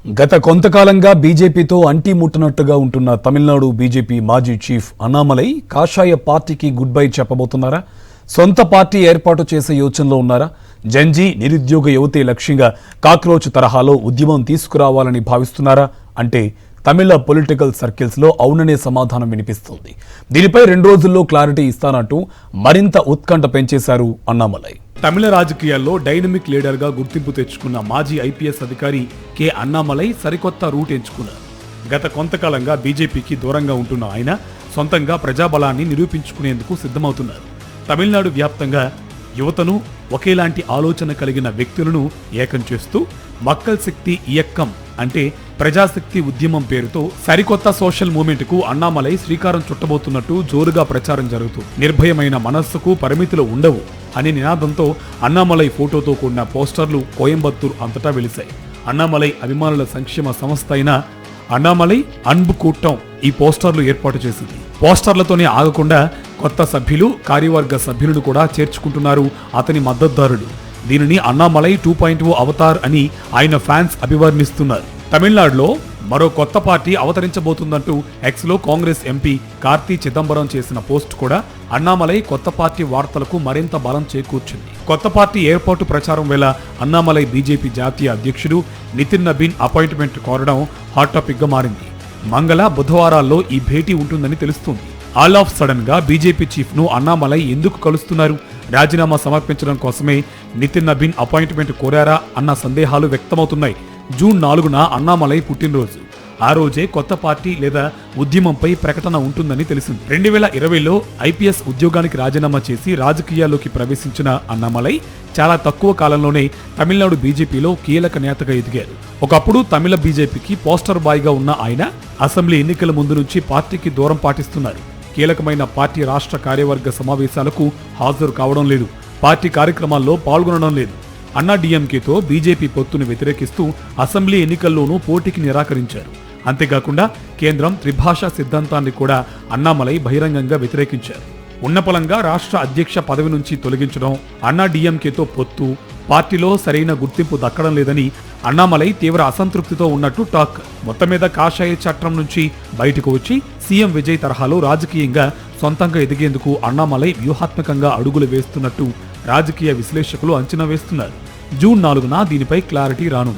గత కొంతకాలంగా బీజేపీతో అంటిముట్టనట్టుగా ఉంటున్న తమిళనాడు బీజేపీ మాజీ చీఫ్ అన్నామలై కాషాయ పార్టీకి గుడ్ బై చెప్పబోతున్నారా? సొంత పార్టీ ఏర్పాటు చేసే యోచనలో ఉన్నారా? జంజీ నిరుద్యోగ యువతే లక్ష్యంగా కాక్రోచ్ తరహాలో ఉద్యమం తీసుకురావాలని భావిస్తున్నారా అంటే తమిళ పొలిటికల్ సర్కిల్స్ లో అవుననే సమాధానం వినిపిస్తోంది. దీనిపై 2 రోజుల్లో క్లారిటీ ఇస్తానంటూ మరింత ఉత్కంఠ పెంచేశారు అన్నామలై. తమిళ రాజకీయాల్లో డైనమిక్ లీడర్ గా గుర్తింపు తెచ్చుకున్న మాజీ ఐపీఎస్ అధికారి కె అన్నామలై సరికొత్త రూట్ ఎంచుకున్నారు. గత కొంతకాలంగా బీజేపీకి దూరంగా ఉంటున్న ఆయన సొంతంగా ప్రజాబలాన్ని నిరూపించుకునేందుకు సిద్ధమవుతున్నారు. తమిళనాడు వ్యాప్తంగా యువతను ఒకేలాంటి ఆలోచన కలిగిన వ్యక్తులను ఏకం చేస్తూ మక్కల్ శక్తి ఇయక్కం అంటే ప్రజాశక్తి ఉద్యమం పేరుతో సరికొత్త సోషల్ మూవ్మెంట్ కు అన్నామలై శ్రీకారం చుట్టబోతున్నట్టు జోరుగా ప్రచారం జరుగుతుంది. నిర్భయమైన మనస్సుకు పరిమితులు ఉండవు అనే నినాదంతో అన్నామలై ఫోటోతో కూడిన పోస్టర్లు కోయంబత్తూర్ అంతటా వెలిశాయి. అన్నామలై అభిమానుల సంక్షేమ సంస్థ అయిన అన్నామలై అన్బు కూట్టం ఈ పోస్టర్లు ఏర్పాటు చేసింది. పోస్టర్లతోనే ఆగకుండా కొత్త సభ్యులు, కార్యవర్గ సభ్యులను కూడా చేర్చుకుంటున్నారు అతని మద్దతుదారులు. దీనిని అన్నామలై 2.0 అవతార్ అని ఆయన ఫ్యాన్స్ అభివర్ణిస్తున్నారు. తమిళనాడులో మరో కొత్త పార్టీ అవతరించబోతుందంటూ ఎక్స్ లో కాంగ్రెస్ ఎంపీ కార్తీ చిదంబరం చేసిన పోస్ట్ కూడా అన్నామలై కొత్త పార్టీ వార్తలకు మరింత బలం చేకూర్చింది. కొత్త పార్టీ ఏర్పాటు ప్రచారం వేళ అన్నామలై బీజేపీ జాతీయ అధ్యక్షుడు నితిన్ నబీన్ అపాయింట్మెంట్ కోరడం హాట్ టాపిక్ గా మారింది. మంగళ, బుధవారాల్లో ఈ భేటీ ఉంటుందని తెలుస్తుంది. ఆల్ ఆఫ్ సడన్ గా బీజేపీ చీఫ్ ను అన్నామలై ఎందుకు కలుస్తున్నారు? రాజీనామా సమర్పించడం కోసమే నితిన్ నబీన్ అపాయింట్మెంట్ కోరారా అన్న సందేహాలు వ్యక్తమవుతున్నాయి. జూన్ 4న అన్నామలై పుట్టినరోజు. ఆ రోజే కొత్త పార్టీ లేదా ఉద్యమంపై ప్రకటన ఉంటుందని తెలిసింది. 2020లో ఐపీఎస్ ఉద్యోగానికి రాజీనామా చేసి రాజకీయాల్లోకి ప్రవేశించిన అన్నామలై చాలా తక్కువ కాలంలోనే తమిళనాడు బీజేపీలో కీలక నేతగా ఎదిగారు. ఒకప్పుడు తమిళ బీజేపీకి పోస్టర్ బాయ్ గా ఉన్న ఆయన అసెంబ్లీ ఎన్నికల ముందు నుంచి పార్టీకి దూరం పాటిస్తున్నారు. కీలకమైన పార్టీ రాష్ట్ర కార్యవర్గ సమావేశాలకు హాజరు కావడం లేదు, పార్టీ కార్యక్రమాల్లో పాల్గొనడం లేదు. అన్నా డీఎంకేతో బీజేపీ పొత్తును వ్యతిరేకిస్తూ అసెంబ్లీ ఎన్నికల్లోనూ పోటీకి నిరాకరించారు. అంతేకాకుండా కేంద్రం త్రిభాషా సిద్ధాంతాన్ని కూడా అన్నామలై బహిరంగంగా వ్యతిరేకించారు. ఉన్నపలంగా రాష్ట్ర అధ్యక్ష పదవి నుంచి తొలగించడం, అన్నా డీఎంకేతో పొత్తు, పార్టీలో సరైన గుర్తింపు దక్కడం లేదని అన్నామలై తీవ్ర అసంతృప్తితో ఉన్నట్టు టాక్. మొత్తం మీద కాషాయ చట్టం నుంచి బయటకు వచ్చి సీఎం విజయ్ తరహాలో రాజకీయంగా సొంతంగా ఎదిగేందుకు అన్నామలై వ్యూహాత్మకంగా అడుగులు వేస్తున్నట్టు రాజకీయ విశ్లేషకులు అంచనా వేస్తున్నారు. జూన్ 4న దీనిపై క్లారిటీ రానుంది.